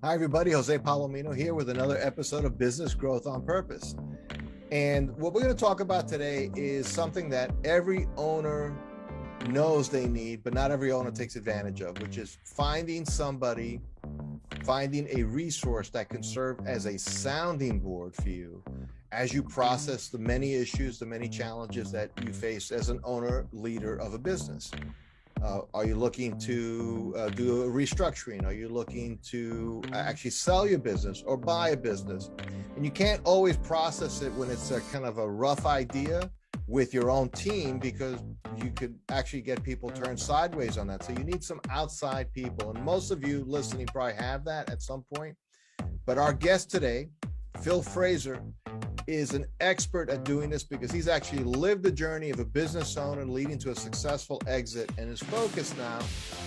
Hi, everybody. Jose Palomino here with another episode of Business Growth on Purpose. And what we're going to talk about today is something that every owner knows they need, but not every owner takes advantage of, which is finding a resource that can serve as a sounding board for you as you process the many issues, the many challenges that you face as an owner, leader of a business. Are you looking to do a restructuring? Are you looking to actually sell your business or buy a business? And you can't always process it when it's a kind of a rough idea with your own team, because you could actually get people turned sideways on that. So you need some outside people. And most of you listening probably have that at some point. But our guest today, Phil Fraser, is an expert at doing this because he's actually lived the journey of a business owner leading to a successful exit. And his focus now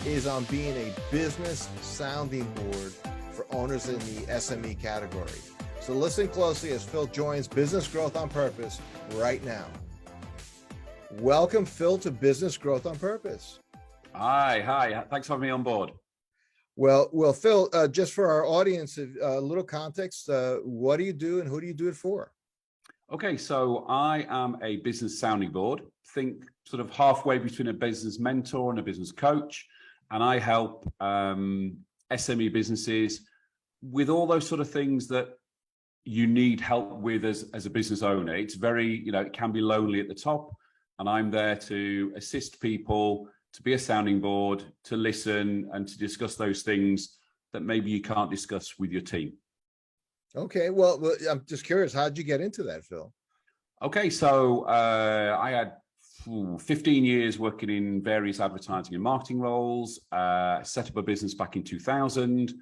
is on being a business sounding board for owners in the SME category. So listen closely as Phil joins Business Growth on Purpose right now. Welcome, Phil, to Business Growth on Purpose. Hi. Thanks for having me on board. Well, Phil, just for our audience, a little context, what do you do and who do you do it for? Okay, so I am a business sounding board. Think sort of halfway between a business mentor and a business coach. And I help SME businesses with all those sort of things that you need help with as a business owner. It's very, it can be lonely at the top. And I'm there to assist people, to be a sounding board, to listen and to discuss those things that maybe you can't discuss with your team. Okay, well, I'm just curious, how'd you get into that, Phil? Okay, so I had 15 years working in various advertising and marketing roles, set up a business back in 2000.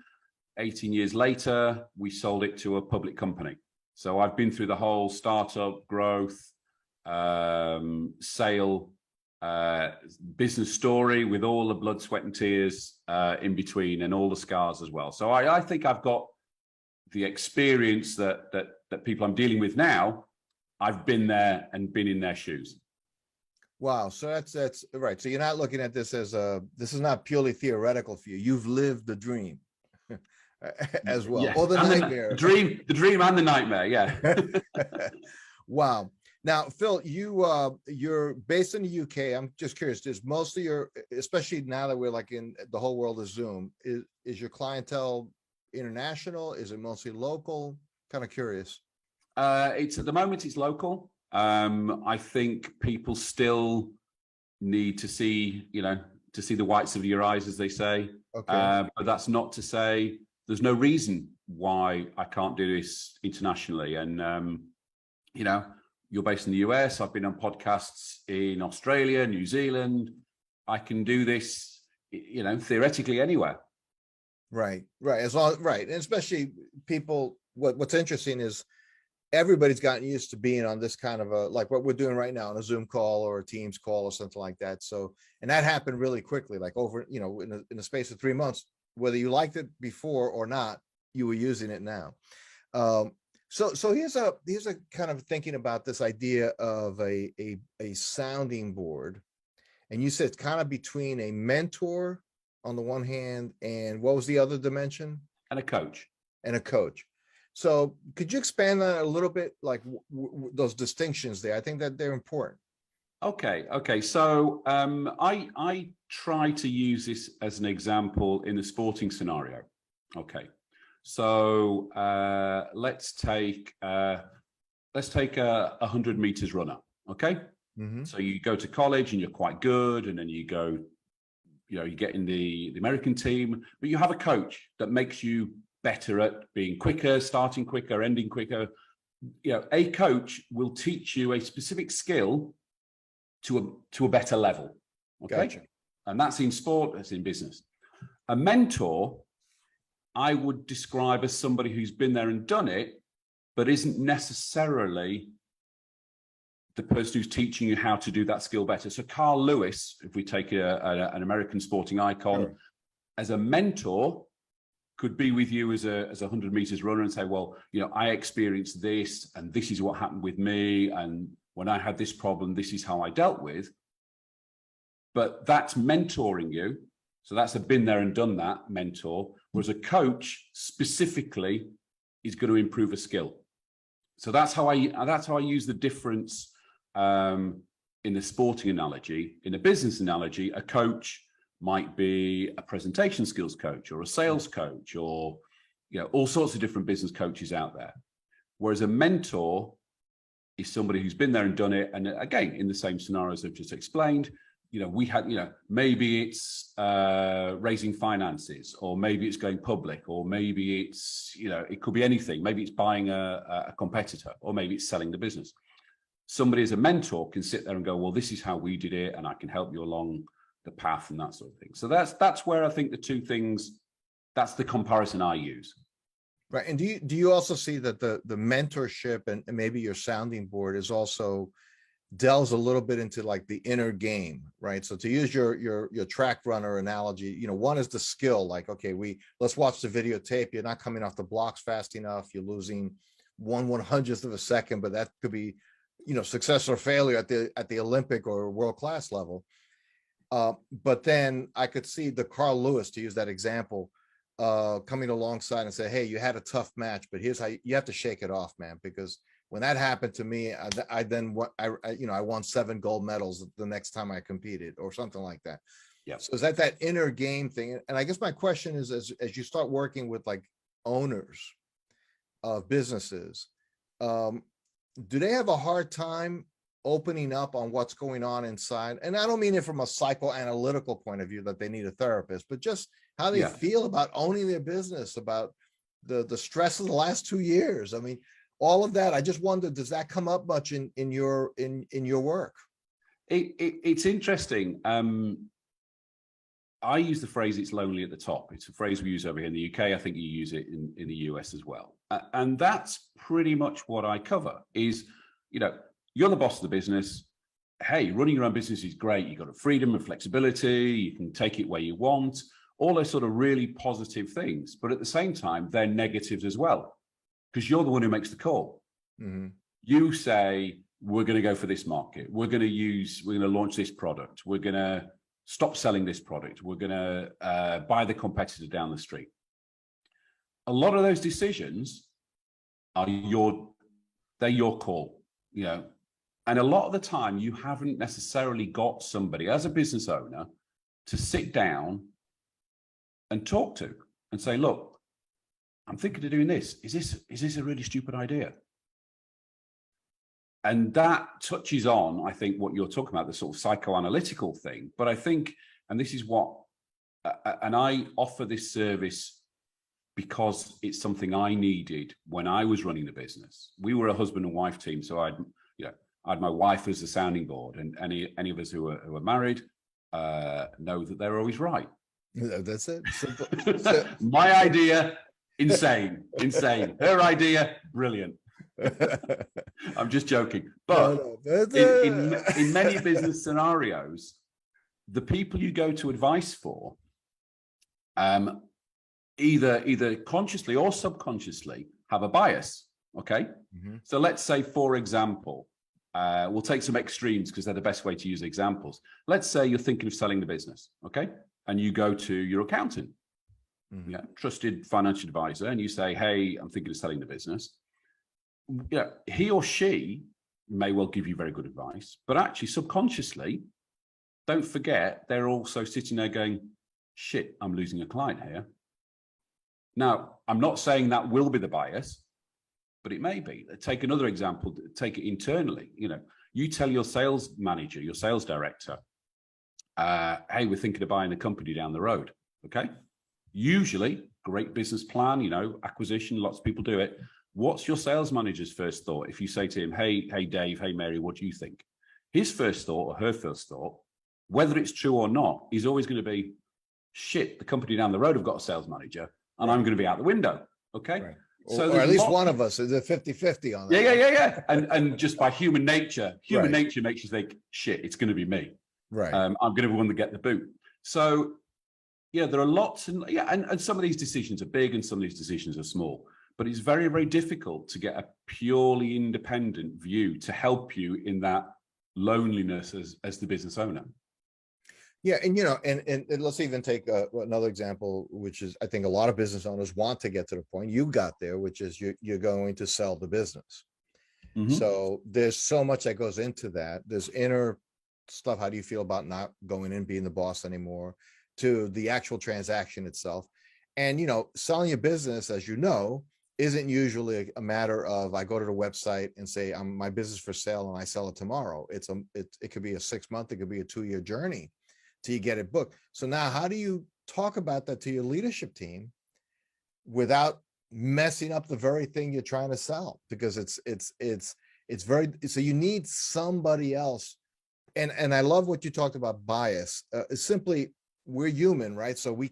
18 years later, we sold it to a public company. So I've been through the whole startup, growth, sale, business story with all the blood, sweat and tears in between and all the scars as well. So I think I've got the experience that people I'm dealing with now. I've been there and been in their shoes. Wow. So that's right. So you're not looking at this as this is not purely theoretical for you. You've lived the dream as well. Yeah. Or the nightmare. The dream and the nightmare. Yeah. Wow. Now, Phil, you're based in the UK. I'm just curious, is most of your, especially now that we're like in the whole world is Zoom, is your clientele international? Is it mostly local? Kind of curious. It's at the moment it's local. I think people still need to see, to see the whites of your eyes, as they say. Okay. But that's not to say there's no reason why I can't do this internationally. And, you're based in the US. I've been on podcasts in Australia, New Zealand. I can do this, theoretically anywhere. Right. And especially people, what's interesting is everybody's gotten used to being on this kind of like what we're doing right now on a Zoom call or a Teams call or something like that. So, and that happened really quickly, like over, in the space of 3 months, whether you liked it before or not, you were using it now. So here's a kind of thinking about this idea of a sounding board. And you said kind of between a mentor on the one hand, and what was the other dimension? And a coach. So could you expand on that a little bit, like those distinctions there? I think that they're important. Okay. So I try to use this as an example in a sporting scenario. Okay. So let's take a 100 meters runner. Okay. Mm-hmm. So you go to college and you're quite good, and then you go, you get in the American team, but you have a coach that makes you better at being quicker, starting quicker, ending quicker. A coach will teach you a specific skill to a better level. Okay. Gotcha. And that's in sport, that's in business. A mentor, I would describe as somebody who's been there and done it, but isn't necessarily the person who's teaching you how to do that skill better. So Carl Lewis, if we take an American sporting icon, sure, as a mentor, could be with you as a 100 meters runner and say, well, I experienced this and this is what happened with me. And when I had this problem, this is how I dealt with. But that's mentoring you. So that's a been there and done that mentor, whereas a coach specifically is going to improve a skill. So that's how I use the difference in the sporting analogy. In a business analogy, a coach might be a presentation skills coach or a sales coach, or all sorts of different business coaches out there. Whereas a mentor is somebody who's been there and done it. And again, in the same scenarios I've just explained, we had, maybe it's raising finances, or maybe it's going public, or maybe it's, it could be anything. Maybe it's buying a competitor, or maybe it's selling the business. Somebody as a mentor can sit there and go, well, this is how we did it, and I can help you along the path and that sort of thing. So that's where I think the two things, that's the comparison I use. Right. And do you also see that the mentorship and maybe your sounding board is also delves a little bit into like the inner game, right? So to use your track runner analogy, one is the skill, like, okay, let's watch the videotape. You're not coming off the blocks fast enough. You're losing 1/100th of a second, but that could be, success or failure at the Olympic or world class level. But then I could see the Carl Lewis, to use that example, coming alongside and say, hey, you had a tough match, but here's how you have to shake it off, man, because when that happened to me, I won 7 gold medals the next time I competed, or something like that. Yeah. So is that inner game thing? And I guess my question is, as you start working with like owners of businesses, do they have a hard time opening up on what's going on inside? And I don't mean it from a psychoanalytical point of view that they need a therapist, but just how they feel about owning their business, about the stress of the last 2 years. I mean, all of that. I just wondered, does that come up much in your work? It's interesting. I use the phrase, it's lonely at the top. It's a phrase we use over here in the UK. I think you use it in the US as well. And that's pretty much what I cover is, you're the boss of the business. Hey, running your own business is great. You've got a freedom and flexibility. You can take it where you want. All those sort of really positive things. But at the same time, they're negatives as well, because you're the one who makes the call. Mm-hmm. You say, we're going to go for this market. We're going to launch this product. We're going to stop selling this product. We're going to buy the competitor down the street. A lot of those decisions are they're your call, and a lot of the time you haven't necessarily got somebody as a business owner to sit down and talk to and say, look, I'm thinking of doing this. Is this a really stupid idea? And that touches on, I think, what you're talking about, the sort of psychoanalytical thing. But I think, and this is what, and I offer this service because it's something I needed when I was running the business. We were a husband and wife team, so I had my wife as the sounding board, and any of us who are married know that they're always right. That's it. Simple. My idea, insane. Her idea, brilliant. I'm just joking. But in many business scenarios, the people you go to advice for, either consciously or subconsciously, have a bias. Okay. Mm-hmm. So let's say, for example, we'll take some extremes because they're the best way to use examples. Let's say you're thinking of selling the business. Okay. And you go to your accountant, mm-hmm. Trusted financial advisor, and you say, hey, I'm thinking of selling the business. He or she may well give you very good advice, but actually subconsciously, don't forget, they're also sitting there going, shit, I'm losing a client here. Now, I'm not saying that will be the bias, but it may be. Take another example, take it internally. You tell your sales manager, your sales director, hey, we're thinking of buying a company down the road. Okay. Usually, great business plan, acquisition, lots of people do it. What's your sales manager's first thought? If you say to him, hey, Dave, hey, Mary, what do you think? His first thought or her first thought, whether it's true or not, is always going to be, shit, the company down the road have got a sales manager and I'm going to be out the window. Okay. Right. So or at least one of us is a 50-50 on that. Yeah. And just by human nature nature makes you think, shit, it's going to be me. Right. I'm going to be the one to get the boot. So there are lots and some of these decisions are big and some of these decisions are small. But it's very, very difficult to get a purely independent view to help you in that loneliness as the business owner. Yeah, and and let's even take another example, which is I think a lot of business owners want to get to the point you got there, which is you're going to sell the business. Mhm. So there's so much that goes into that. There's inner stuff. How do you feel about not going in, being the boss anymore, to the actual transaction itself? And selling a business, as you know, isn't usually a matter of I go to the website and say I'm my business for sale and I sell it tomorrow. It could be a 6 month, it could be a 2 year journey till you get it booked. So now how do you talk about that to your leadership team without messing up the very thing you're trying to sell? Because it's very, so you need somebody else. And I love what you talked about bias. It's simply, we're human, right? So we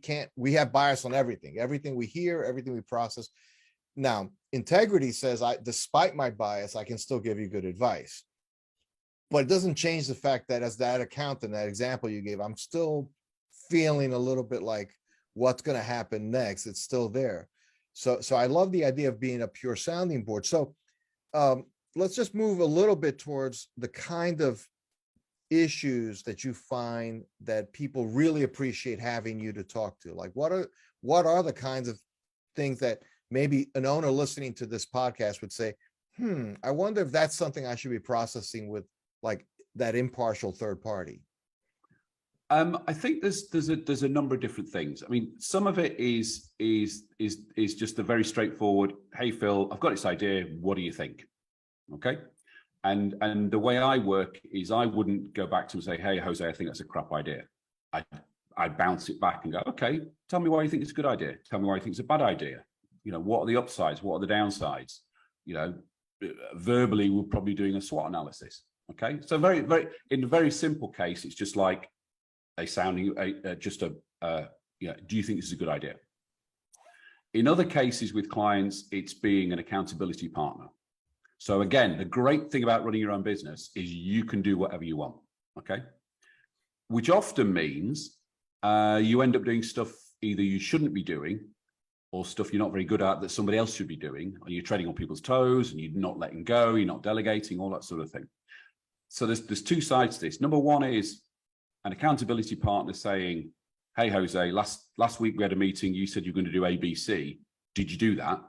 have bias on everything we hear, everything we process. Now integrity says, despite my bias, I can still give you good advice, but it doesn't change the fact that as that accountant, that example you gave, I'm still feeling a little bit like what's going to happen next. It's still there. So I love the idea of being a pure sounding board. So let's just move a little bit towards the kind of issues that you find that people really appreciate having you to talk to. Like what are the kinds of things that maybe an owner listening to this podcast would say, I wonder if that's something I should be processing with like that impartial third party? I think there's a number of different things. I mean, some of it is just a very straightforward, hey Phil, I've got this idea, what do you think? Okay. And the way I work is I wouldn't go back to him and say, hey Jose, I think that's a crap idea. I'd bounce it back and go, okay, tell me why you think it's a good idea. Tell me why you think it's a bad idea. What are the upsides? What are the downsides? Verbally, we're probably doing a SWOT analysis. Okay. So in a very simple case, it's just like, do you think this is a good idea? In other cases with clients, it's being an accountability partner. So again, the great thing about running your own business is you can do whatever you want, okay? Which often means you end up doing stuff either you shouldn't be doing or stuff you're not very good at that somebody else should be doing, or you're treading on people's toes and you're not letting go, you're not delegating, all that sort of thing. So there's two sides to this. Number one is an accountability partner saying, hey, Jose, last week we had a meeting. You said you're going to do ABC. Did you do that?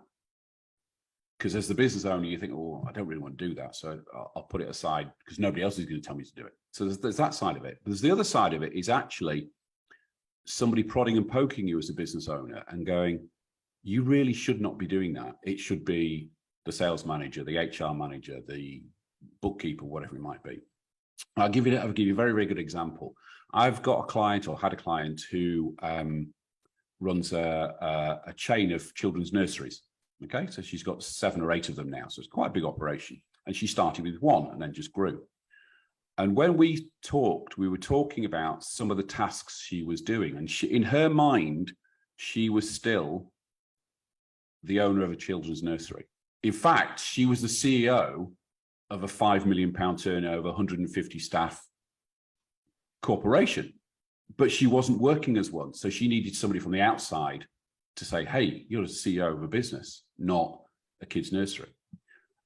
Because as the business owner, you think, oh, I don't really want to do that. So I'll put it aside because nobody else is going to tell me to do it. So there's that side of it. But there's the other side of it is actually somebody prodding and poking you as a business owner and going, you really should not be doing that. It should be the sales manager, the HR manager, the bookkeeper, whatever it might be. I'll give you a very, very good example. I've got a client or had a client who runs a chain of children's nurseries. Okay, so she's got 7 or 8 of them now. So it's quite a big operation. And she started with 1 and then just grew. And when we talked, we were talking about some of the tasks she was doing. And in her mind, she was still the owner of a children's nursery. In fact, she was the CEO of a £5 million turnover, 150 staff corporation, but she wasn't working as one. So she needed somebody from the outside to say, hey, you're the CEO of a business, not a kid's nursery.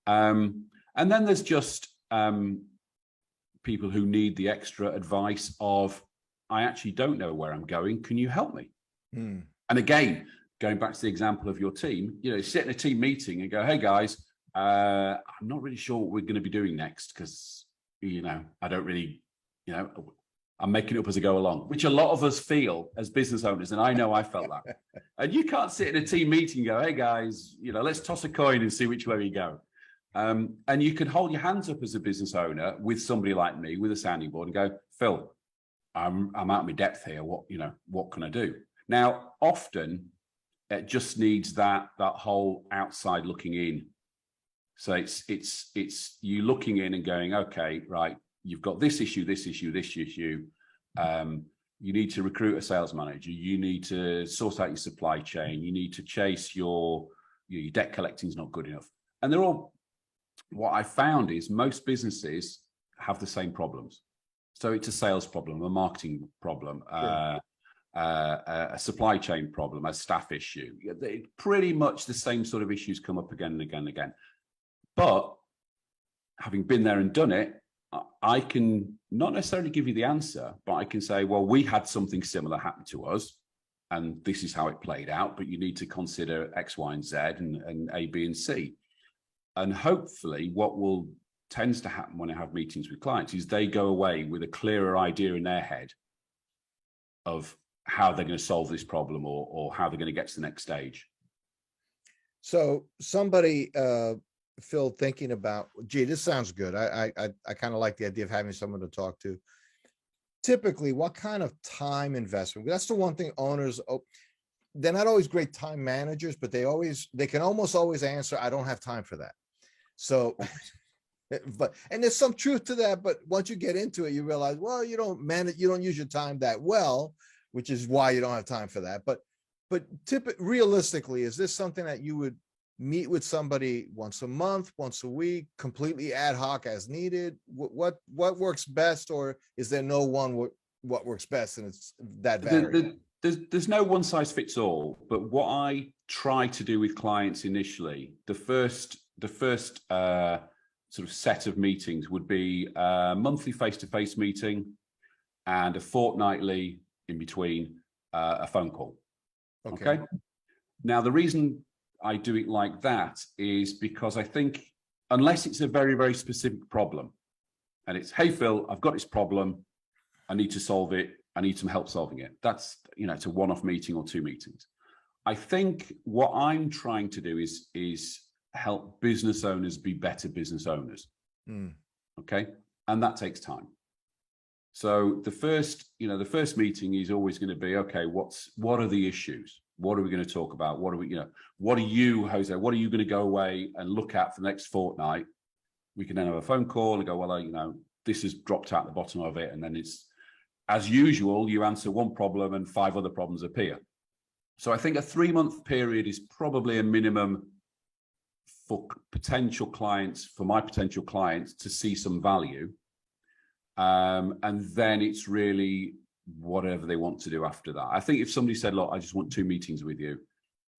And then there's just people who need the extra advice of, I actually don't know where I'm going. Can you help me? And again, going back to the example of your team, sit in a team meeting and go, hey guys, I'm not really sure what we're going to be doing next because, I don't really, I'm making it up as I go along, which a lot of us feel as business owners. And I know I felt that. And you can't sit in a team meeting and go, hey guys, let's toss a coin and see which way we go. And you can hold your hands up as a business owner with somebody like me with a sounding board and go, Phil, I'm out of my depth here. What can I do? Now, often it just needs that whole outside looking in. So it's you looking in and going, okay, right, you've got this issue, this issue, this issue. You need to recruit a sales manager. You need to sort out your supply chain. You need to chase your debt collecting is not good enough. And they're all, what I found is most businesses have the same problems. So it's a sales problem, a marketing problem, a supply chain problem, a staff issue. Pretty much the same sort of issues come up again and again and again. But having been there and done it, I can not necessarily give you the answer, but I can say, well, we had something similar happen to us, and this is how it played out, but you need to consider X, Y, and Z, and A, B, and C. And hopefully what tends to happen when I have meetings with clients is they go away with a clearer idea in their head of how they're going to solve this problem, or how they're going to get to the next stage. So somebody, Phil, thinking about, gee, this sounds good. I kind of like the idea of having someone to talk to. Typically, what kind of time investment? That's the one thing owners, they're not always great time managers, but they can almost always answer, I don't have time for that. So, and there's some truth to that, but once you get into it, you realize, well, you don't use your time that well, which is why you don't have time for that. But realistically, is this something that you would meet with somebody once a month, once a week, completely ad hoc as needed? What works best, or is there no one what works best, and it's that varied? There's no one size fits all, but what I try to do with clients initially, the first sort of set of meetings would be a monthly face-to-face meeting and a fortnightly in between a phone call. Okay. Now, the reason I do it like that is because I think, unless it's a very, very specific problem, and it's, hey, Phil, I've got this problem, I need to solve it, I need some help solving it. That's, it's a one-off meeting or two meetings. I think what I'm trying to do is help business owners be better business owners. Okay. And that takes time. So the first meeting is always going to be, okay, what are the issues? What are we going to talk about? What are you, Jose, what are you going to go away and look at for the next fortnight? We can then have a phone call and go, well, this has dropped out the bottom of it. And then it's, as usual, you answer one problem and 5 other problems appear. So I think a 3-month period is probably a minimum for my potential clients to see some value. And then it's really whatever they want to do after that. I think if somebody said, look, I just want 2 meetings with you,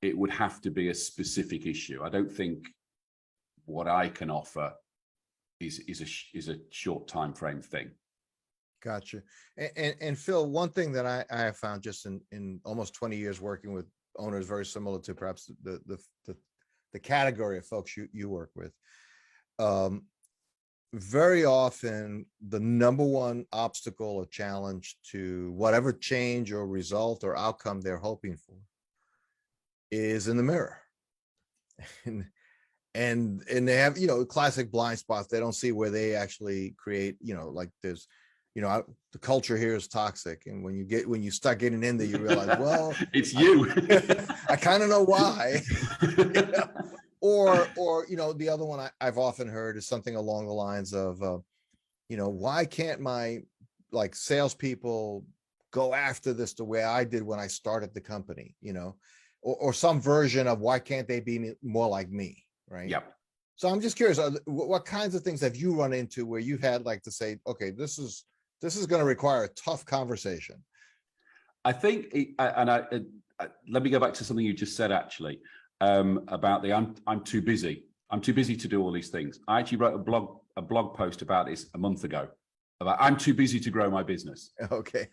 it would have to be a specific issue. I don't think what I can offer is a short time frame thing. Gotcha. And Phil, one thing that I have found just in almost 20 years working with owners, very similar to perhaps the category of folks you work with, very often the number one obstacle or challenge to whatever change or result or outcome they're hoping for is in the mirror. And they have, classic blind spots. They don't see where they actually create, like there's, the culture here is toxic. And when you start getting in there, you realize, well, it's you. I kind of know why. Or the other one I've often heard is something along the lines of, why can't my salespeople go after this the way I did when I started the company, or some version of why can't they be more like me, right? Yep. So I'm just curious, what kinds of things have you run into where you've had to say, okay, this is going to require a tough conversation? I think, let me go back to something you just said, actually. About I'm too busy. I'm too busy to do all these things. I actually wrote a blog post about this a month ago, about I'm too busy to grow my business. Okay.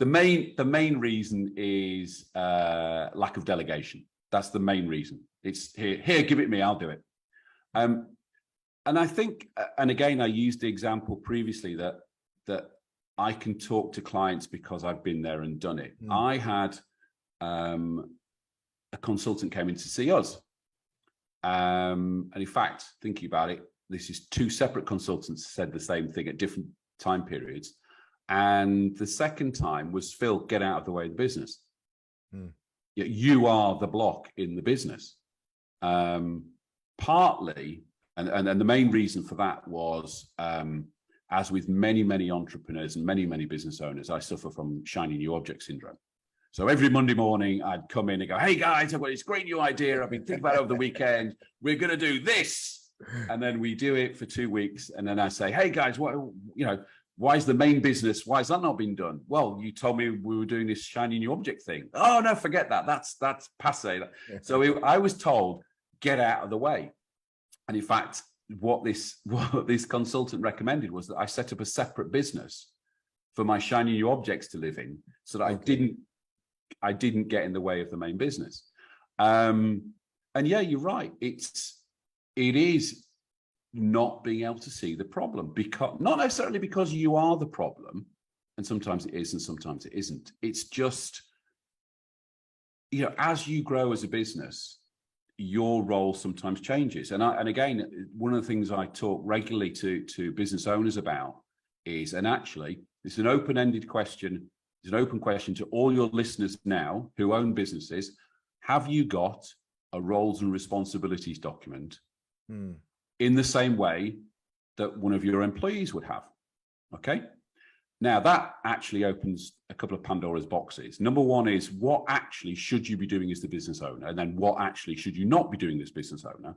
The main reason is lack of delegation. That's the main reason. It's here, give it me, I'll do it. And I think, and again, I used the example previously that I can talk to clients because I've been there and done it. I had a consultant came in to see us. And in fact, thinking about it, this is 2 separate consultants said the same thing at different time periods. And the second time was, Phil, get out of the way of the business. You are the block in the business. Partly, and the main reason for that was, as with many, many entrepreneurs and many, many business owners, I suffer from shiny new object syndrome. So every Monday morning, I'd come in and go, hey, guys, I've got this great new idea. I've been thinking about it over the weekend. We're going to do this. And then we do it for 2 weeks. And then I say, hey, guys, why is the main business? Why has that not been done? Well, you told me we were doing this shiny new object thing. Oh, no, forget that. That's passé. So I was told, get out of the way. And in fact, what this consultant recommended was that I set up a separate business for my shiny new objects to live in, so that I didn't get in the way of the main business. And yeah, you're right. It is not being able to see the problem, because not necessarily because you are the problem, and sometimes it is and sometimes it isn't. It's just, as you grow as a business, your role sometimes changes. And again, one of the things I talk regularly to business owners about is, and actually it's an open-ended question, it's an open question to all your listeners now who own businesses: have you got a roles and responsibilities document in the same way that one of your employees would have? Okay. Now that actually opens a couple of Pandora's boxes. Number one is, what actually should you be doing as the business owner? And then what actually should you not be doing as business owner?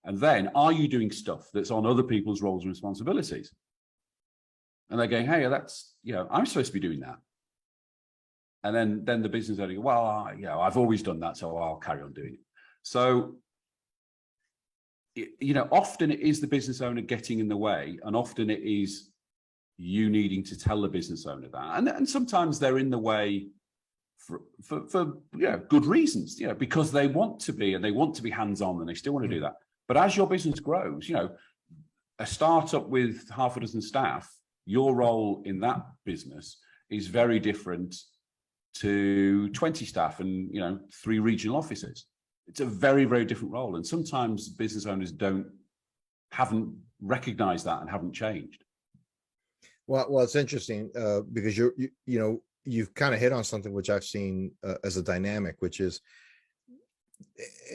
And then, are you doing stuff that's on other people's roles and responsibilities? And they're going, hey, that's, I'm supposed to be doing that. And then the business owner goes, well, I've always done that, so I'll carry on doing it. So, often it is the business owner getting in the way, and often it is you needing to tell the business owner that. And sometimes they're in the way for good reasons, because they want to be, and they want to be hands-on, and they still want to do that. But as your business grows, a startup with half a dozen staff, your role in that business is very different to 20 staff and 3 regional offices. It's a very, very different role. And sometimes business owners haven't recognized that and haven't changed. Well, it's interesting because you've kind of hit on something which I've seen as a dynamic, which is,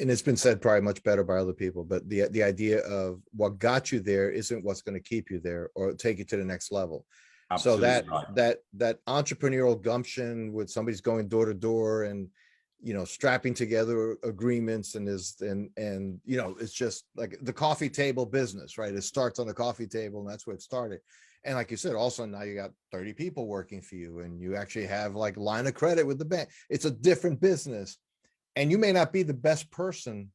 and it's been said probably much better by other people, but the idea of what got you there isn't what's going to keep you there or take you to the next level. Absolutely. So that entrepreneurial gumption with somebody's going door to door and strapping together agreements it's just like the coffee table business, right? It starts on the coffee table, and that's where it started. And like you said, also now you got 30 people working for you, and you actually have like line of credit with the bank. It's a different business, and you may not be the best person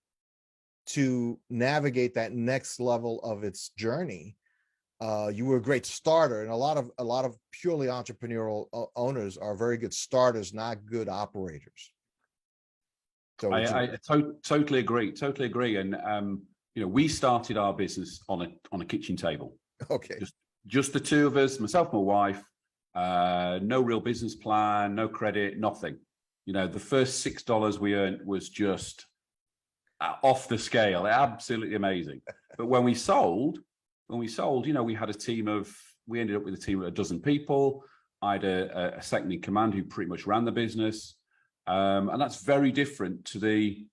to navigate that next level of its journey. You were a great starter, and a lot of purely entrepreneurial owners are very good starters, not good operators. So I totally agree. And we started our business on a kitchen table. Okay. Just the two of us, myself, my wife, no real business plan, no credit, nothing. The first $6 we earned was just off the scale, absolutely amazing. But when we sold, we had we ended up with a team of a dozen people. I had a second in command who pretty much ran the business. And that's very different to the,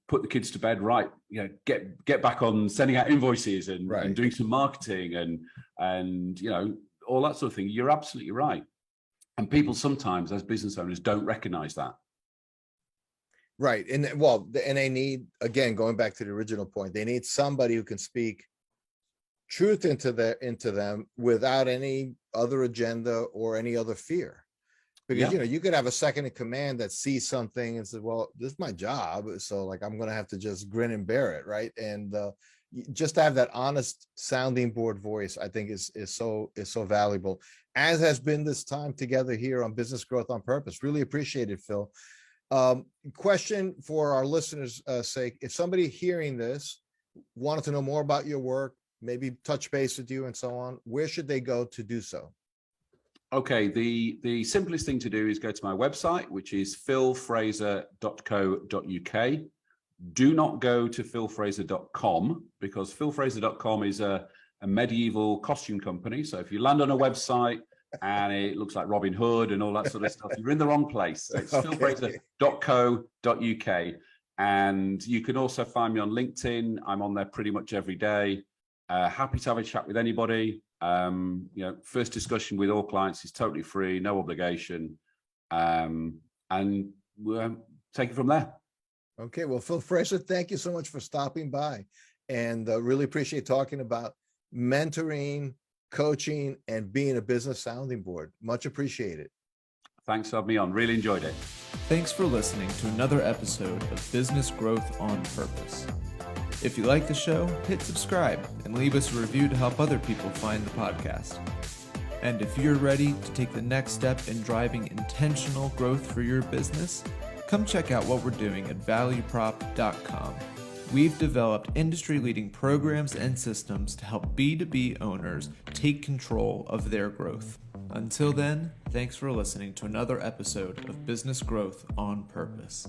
put the kids to bed, right? Get back on sending out invoices and doing some marketing and all that sort of thing. You're absolutely right. And people sometimes, as business owners, don't recognize that. Right. And they need, again, going back to the original point, they need somebody who can speak truth into them without any other agenda or any other fear. Because you could have a second in command that sees something and says, well, this is my job, so like I'm gonna have to just grin and bear it, right? And just to have that honest sounding board voice, I think is so valuable, as has been this time together here on Business Growth on Purpose. Really appreciate it, Phil. Question for our listeners' sake: if somebody hearing this wanted to know more about your work, maybe touch base with you and so on, where should they go to do so? Okay, the simplest thing to do is go to my website, which is philfraser.co.uk. Do not go to philfraser.com, because philfraser.com is a medieval costume company. So if you land on a website and it looks like Robin Hood and all that sort of stuff, you're in the wrong place. So it's philfraser.co.uk. And you can also find me on LinkedIn. I'm on there pretty much every day. Happy to have a chat with anybody. First discussion with all clients is totally free, no obligation, and we'll take it from there. Okay, well, Phil Fraser, thank you so much for stopping by, and really appreciate talking about mentoring, coaching, and being a business sounding board. Much appreciated. Thanks for having me on. Really enjoyed it. Thanks for listening to another episode of Business Growth on Purpose. If you like the show, hit subscribe and leave us a review to help other people find the podcast. And if you're ready to take the next step in driving intentional growth for your business, come check out what we're doing at valueprop.com. We've developed industry-leading programs and systems to help B2B owners take control of their growth. Until then, thanks for listening to another episode of Business Growth on Purpose.